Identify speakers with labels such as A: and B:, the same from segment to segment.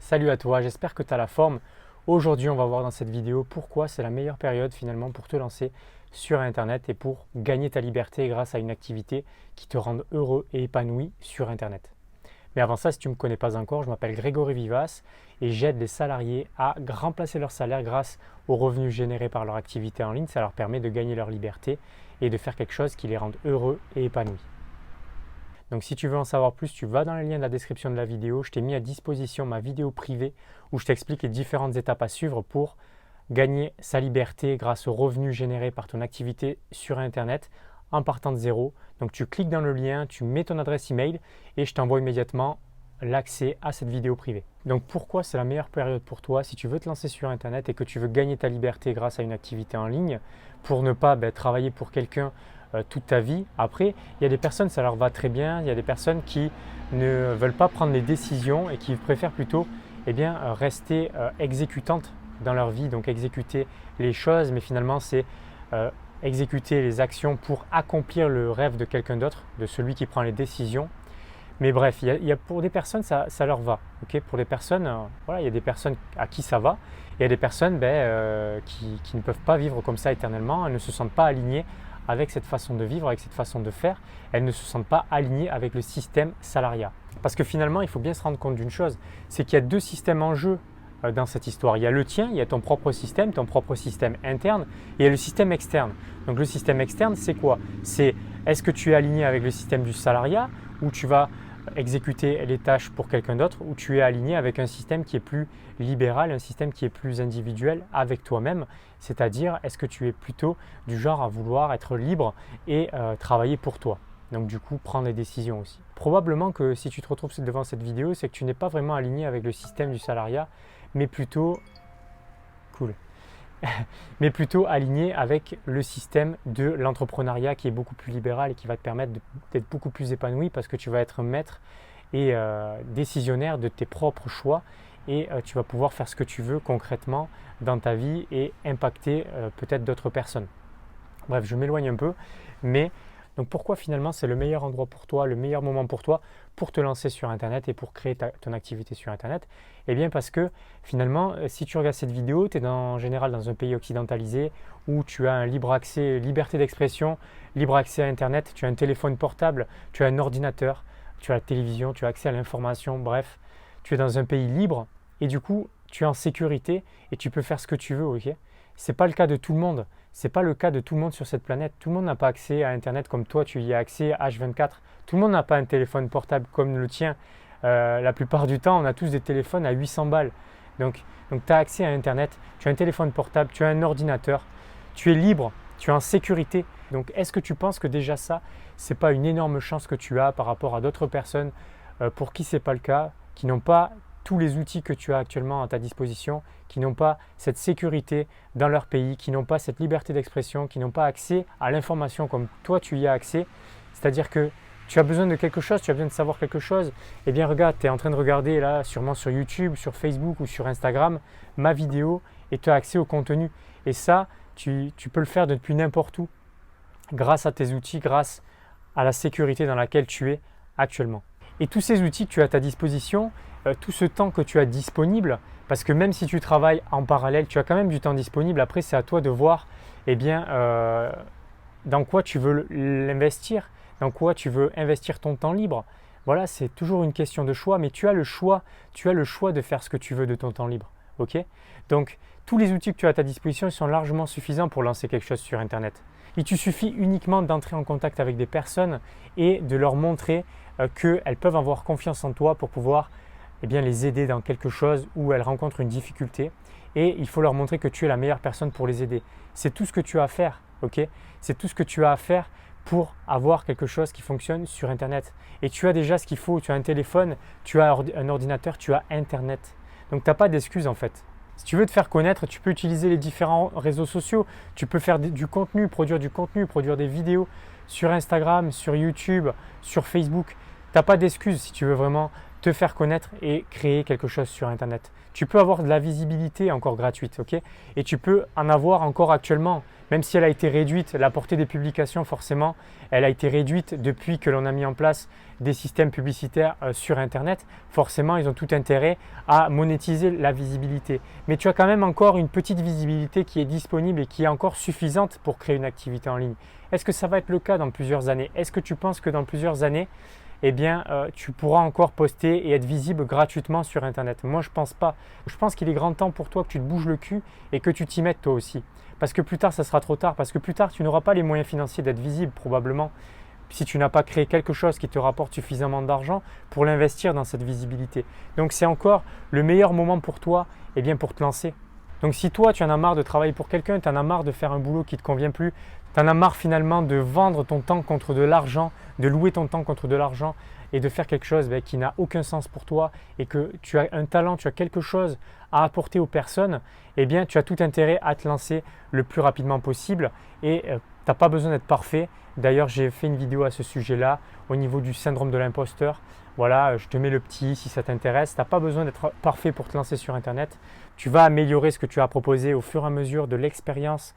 A: Salut à toi, j'espère que tu as la forme. Aujourd'hui, on va voir dans cette vidéo pourquoi c'est la meilleure période finalement pour te lancer sur Internet et pour gagner ta liberté grâce à une activité qui te rende heureux et épanoui sur Internet. Mais avant ça, si tu ne me connais pas encore, je m'appelle Grégory Vivas et j'aide les salariés à remplacer leur salaire grâce aux revenus générés par leur activité en ligne. Ça leur permet de gagner leur liberté et de faire quelque chose qui les rende heureux et épanouis. Donc si tu veux en savoir plus, tu vas dans le lien de la description de la vidéo. Je t'ai mis à disposition ma vidéo privée où je t'explique les différentes étapes à suivre pour gagner sa liberté grâce aux revenus générés par ton activité sur Internet en partant de zéro. Donc tu cliques dans le lien, tu mets ton adresse email et je t'envoie immédiatement l'accès à cette vidéo privée. Donc pourquoi c'est la meilleure période pour toi si tu veux te lancer sur Internet et que tu veux gagner ta liberté grâce à une activité en ligne pour ne pas travailler pour quelqu'un toute ta vie. Après, il y a des personnes, ça leur va très bien. Il y a des personnes qui ne veulent pas prendre les décisions et qui préfèrent plutôt rester exécutantes dans leur vie, donc exécuter les choses, mais finalement c'est exécuter les actions pour accomplir le rêve de quelqu'un d'autre, de celui qui prend les décisions. Mais bref, pour des personnes, ça leur va. Okay, pour des personnes, il y a des personnes à qui ça va. Il y a des personnes qui ne peuvent pas vivre comme ça éternellement. Elles ne se sentent pas alignées avec cette façon de vivre, avec cette façon de faire. Elles ne se sentent pas alignées avec le système salariat. Parce que finalement, il faut bien se rendre compte d'une chose, c'est qu'il y a deux systèmes en jeu dans cette histoire. Il y a le tien, il y a ton propre système interne, et il y a le système externe. Donc le système externe, c'est quoi? C'est est-ce que tu es aligné avec le système du salariat, où tu vas exécuter les tâches pour quelqu'un d'autre, ou tu es aligné avec un système qui est plus libéral, un système qui est plus individuel avec toi-même, c'est-à-dire est-ce que tu es plutôt du genre à vouloir être libre et travailler pour toi, donc du coup prendre des décisions aussi. Probablement que si tu te retrouves devant cette vidéo, c'est que tu n'es pas vraiment aligné avec le système du salariat, mais plutôt mais plutôt aligné avec le système de l'entrepreneuriat qui est beaucoup plus libéral et qui va te permettre d'être beaucoup plus épanoui parce que tu vas être maître et décisionnaire de tes propres choix et tu vas pouvoir faire ce que tu veux concrètement dans ta vie et impacter peut-être d'autres personnes. Bref, je m'éloigne un peu, mais donc pourquoi finalement c'est le meilleur endroit pour toi, le meilleur moment pour toi pour te lancer sur Internet et pour créer ton activité sur Internet? Eh bien parce que finalement, si tu regardes cette vidéo, tu es en général dans un pays occidentalisé où tu as un libre accès, liberté d'expression, libre accès à Internet, tu as un téléphone portable, tu as un ordinateur, tu as la télévision, tu as accès à l'information, bref, tu es dans un pays libre et du coup, tu es en sécurité et tu peux faire ce que tu veux, ok? Ce n'est pas le cas de tout le monde. Ce n'est pas le cas de tout le monde sur cette planète. Tout le monde n'a pas accès à Internet comme toi, tu y as accès H24. Tout le monde n'a pas un téléphone portable comme le tien. La plupart du temps, on a tous des téléphones à 800 balles. Donc tu as accès à Internet, tu as un téléphone portable, tu as un ordinateur, tu es libre, tu es en sécurité. Donc est-ce que tu penses que déjà ça, ce n'est pas une énorme chance que tu as par rapport à d'autres personnes pour qui ce n'est pas le cas, qui n'ont pas tous les outils que tu as actuellement à ta disposition, qui n'ont pas cette sécurité dans leur pays, qui n'ont pas cette liberté d'expression, qui n'ont pas accès à l'information comme toi tu y as accès. C'est-à-dire que tu as besoin de quelque chose, tu as besoin de savoir quelque chose, eh bien regarde, tu es en train de regarder là sûrement sur YouTube, sur Facebook ou sur Instagram ma vidéo et tu as accès au contenu. Et ça, tu peux le faire depuis n'importe où grâce à tes outils, grâce à la sécurité dans laquelle tu es actuellement. Et tous ces outils que tu as à ta disposition, tout ce temps que tu as disponible, parce que même si tu travailles en parallèle, tu as quand même du temps disponible. Après, c'est à toi de voir dans quoi tu veux l'investir, dans quoi tu veux investir ton temps libre. Voilà, c'est toujours une question de choix, mais tu as le choix de faire ce que tu veux de ton temps libre. Okay? Donc, tous les outils que tu as à ta disposition sont largement suffisants pour lancer quelque chose sur Internet. Il te suffit uniquement d'entrer en contact avec des personnes et de leur montrer qu'elles peuvent avoir confiance en toi pour pouvoir les aider dans quelque chose où elles rencontrent une difficulté. Et il faut leur montrer que tu es la meilleure personne pour les aider. C'est tout ce que tu as à faire. Okay? C'est tout ce que tu as à faire pour avoir quelque chose qui fonctionne sur Internet. Et tu as déjà ce qu'il faut. Tu as un téléphone, tu as un ordinateur, tu as Internet. Donc tu n'as pas d'excuses en fait. Si tu veux te faire connaître, tu peux utiliser les différents réseaux sociaux. Tu peux faire du contenu, produire des vidéos sur Instagram, sur YouTube, sur Facebook. Tu n'as pas d'excuses si tu veux vraiment te faire connaître et créer quelque chose sur Internet. Tu peux avoir de la visibilité encore gratuite, ok? Et tu peux en avoir encore actuellement, même si elle a été réduite, la portée des publications forcément, elle a été réduite depuis que l'on a mis en place des systèmes publicitaires sur Internet. Forcément, ils ont tout intérêt à monétiser la visibilité. Mais tu as quand même encore une petite visibilité qui est disponible et qui est encore suffisante pour créer une activité en ligne. Est-ce que ça va être le cas dans plusieurs années? Est-ce que tu penses que dans plusieurs années, eh bien, tu pourras encore poster et être visible gratuitement sur Internet? Moi, je pense pas. Je pense qu'il est grand temps pour toi que tu te bouges le cul et que tu t'y mettes toi aussi. Parce que plus tard, ça sera trop tard. Parce que plus tard, tu n'auras pas les moyens financiers d'être visible probablement si tu n'as pas créé quelque chose qui te rapporte suffisamment d'argent pour l'investir dans cette visibilité. Donc, c'est encore le meilleur moment pour toi eh bien, pour te lancer. Donc, si toi, tu en as marre de travailler pour quelqu'un, tu en as marre de faire un boulot qui ne te convient plus, tu en as marre finalement de vendre ton temps contre de l'argent, de louer ton temps contre de l'argent et de faire quelque chose qui n'a aucun sens pour toi et que tu as un talent, tu as quelque chose à apporter aux personnes, eh bien tu as tout intérêt à te lancer le plus rapidement possible et tu n'as pas besoin d'être parfait. D'ailleurs, j'ai fait une vidéo à ce sujet-là au niveau du syndrome de l'imposteur. Voilà, je te mets le petit si ça t'intéresse. Tu n'as pas besoin d'être parfait pour te lancer sur Internet. Tu vas améliorer ce que tu as proposé au fur et à mesure de l'expérience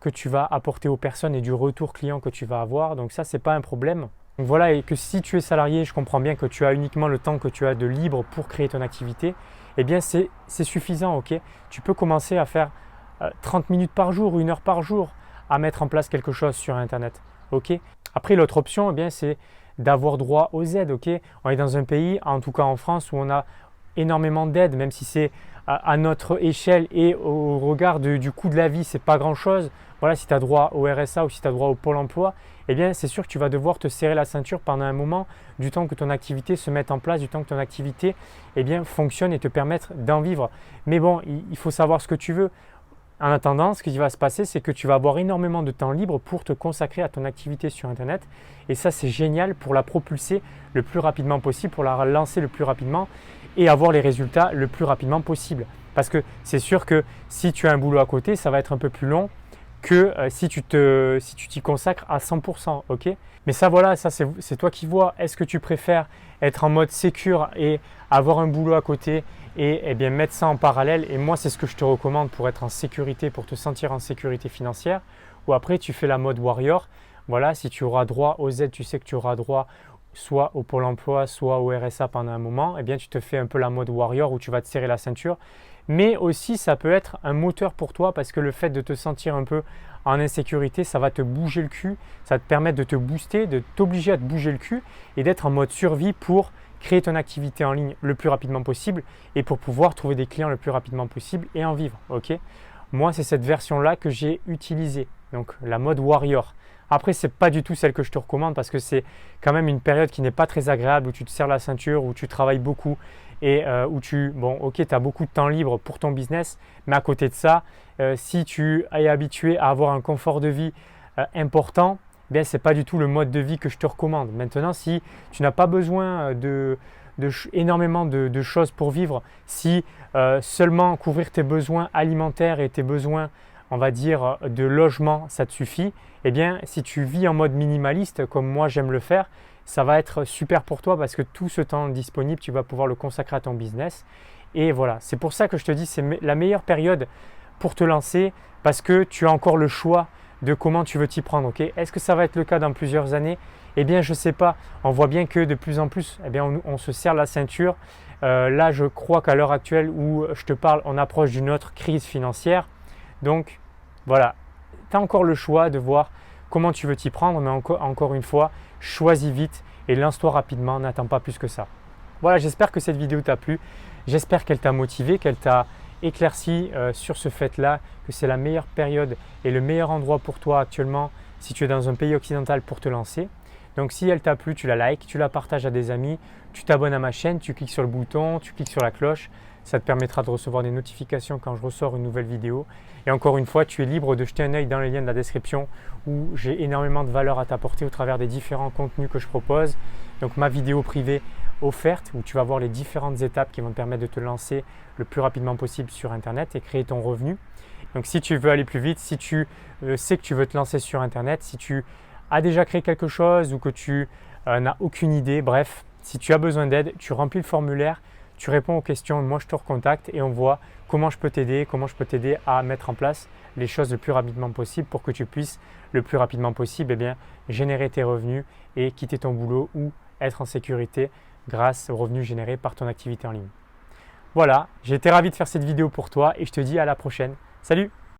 A: que tu vas apporter aux personnes et du retour client que tu vas avoir. Donc ça, ce n'est pas un problème. Donc voilà, et que si tu es salarié, je comprends bien que tu as uniquement le temps que tu as de libre pour créer ton activité. Eh bien, c'est suffisant, ok? Tu peux commencer à faire 30 minutes par jour, 1 heure par jour à mettre en place quelque chose sur Internet, ok? Après, l'autre option, eh bien, c'est d'avoir droit aux aides, ok? On est dans un pays, en tout cas en France, où on a énormément d'aides, même si c'est à notre échelle et au regard du coût de la vie, c'est pas grand-chose. Voilà, si tu as droit au RSA ou si tu as droit au Pôle emploi, eh bien, c'est sûr que tu vas devoir te serrer la ceinture pendant un moment, du temps que ton activité se mette en place, du temps que ton activité eh bien, fonctionne et te permettre d'en vivre. Mais bon, il faut savoir ce que tu veux. En attendant, ce qui va se passer, c'est que tu vas avoir énormément de temps libre pour te consacrer à ton activité sur Internet. Et ça, c'est génial pour la propulser le plus rapidement possible, pour la lancer le plus rapidement et avoir les résultats le plus rapidement possible. Parce que c'est sûr que si tu as un boulot à côté, ça va être un peu plus long que si tu t'y consacres à 100%, ok? Mais ça, voilà, ça c'est toi qui vois. Est-ce que tu préfères être en mode sécure et avoir un boulot à côté et eh bien, mettre ça en parallèle? Et moi, c'est ce que je te recommande pour être en sécurité, pour te sentir en sécurité financière. Ou après, tu fais la mode warrior. Voilà, si tu auras droit aux aides, tu sais que tu auras droit soit au Pôle emploi, soit au RSA pendant un moment. Eh bien, tu te fais un peu la mode warrior où tu vas te serrer la ceinture. Mais aussi, ça peut être un moteur pour toi parce que le fait de te sentir un peu en insécurité, ça va te bouger le cul, ça va te permettre de te booster, de t'obliger à te bouger le cul et d'être en mode survie pour créer ton activité en ligne le plus rapidement possible et pour pouvoir trouver des clients le plus rapidement possible et en vivre. Ok? Moi, c'est cette version-là que j'ai utilisée, donc la mode warrior. Après, ce n'est pas du tout celle que je te recommande parce que c'est quand même une période qui n'est pas très agréable où tu te serres la ceinture, où tu travailles beaucoup et où tu as beaucoup de temps libre pour ton business. Mais à côté de ça, si tu es habitué à avoir un confort de vie important, ce n'est pas du tout le mode de vie que je te recommande. Maintenant, si tu n'as pas besoin énormément de choses pour vivre, si seulement couvrir tes besoins alimentaires et tes besoins, on va dire, de logement, ça te suffit, eh bien, si tu vis en mode minimaliste, comme moi j'aime le faire, ça va être super pour toi parce que tout ce temps disponible, tu vas pouvoir le consacrer à ton business. Et voilà, c'est pour ça que je te dis, c'est la meilleure période pour te lancer parce que tu as encore le choix de comment tu veux t'y prendre. Okay? Est-ce que ça va être le cas dans plusieurs années? Eh bien, je ne sais pas. On voit bien que de plus en plus, eh bien, on se serre la ceinture. Là, je crois qu'à l'heure actuelle où je te parle, on approche d'une autre crise financière. Donc, voilà, tu as encore le choix de voir comment tu veux t'y prendre, mais encore une fois, choisis vite et lance-toi rapidement, n'attends pas plus que ça. Voilà, j'espère que cette vidéo t'a plu, j'espère qu'elle t'a motivé, qu'elle t'a éclairci sur ce fait-là, que c'est la meilleure période et le meilleur endroit pour toi actuellement si tu es dans un pays occidental pour te lancer. Donc si elle t'a plu, tu la likes, tu la partages à des amis, tu t'abonnes à ma chaîne, tu cliques sur le bouton, tu cliques sur la cloche. Ça te permettra de recevoir des notifications quand je ressors une nouvelle vidéo. Et encore une fois, tu es libre de jeter un œil dans les liens de la description où j'ai énormément de valeur à t'apporter au travers des différents contenus que je propose. Donc ma vidéo privée offerte où tu vas voir les différentes étapes qui vont te permettre de te lancer le plus rapidement possible sur Internet et créer ton revenu. Donc si tu veux aller plus vite, si tu sais que tu veux te lancer sur Internet, si tu as déjà créé quelque chose ou que tu n'as aucune idée, bref, Si tu as besoin d'aide, tu remplis le formulaire, tu réponds aux questions, moi je te recontacte et on voit comment je peux t'aider, à mettre en place les choses le plus rapidement possible pour que tu puisses le plus rapidement possible générer tes revenus et quitter ton boulot ou être en sécurité grâce aux revenus générés par ton activité en ligne. Voilà, j'ai été ravi de faire cette vidéo pour toi et je te dis à la prochaine. Salut!